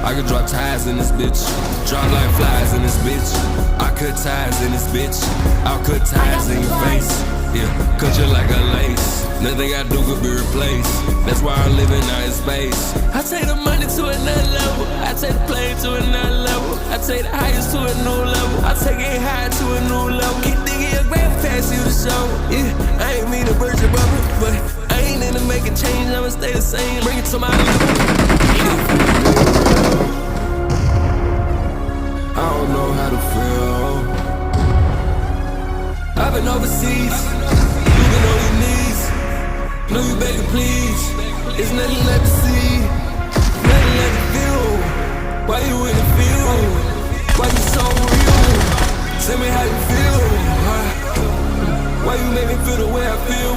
I could drop ties in this bitch. Drop like flies in this bitch. I cut ties in this bitch. I'll cut ties in your face. Yeah, cut you like a lace. Nothing I do could be replaced. That's why I'm living out in space. I take the money to another level. I take the plane to another level. I take the highest to a new level. I take it high to a new level. Keep digging your grave past you to show. Yeah, I ain't mean to burst your bubble, but I ain't into making change. I'ma stay the same. Bring it to my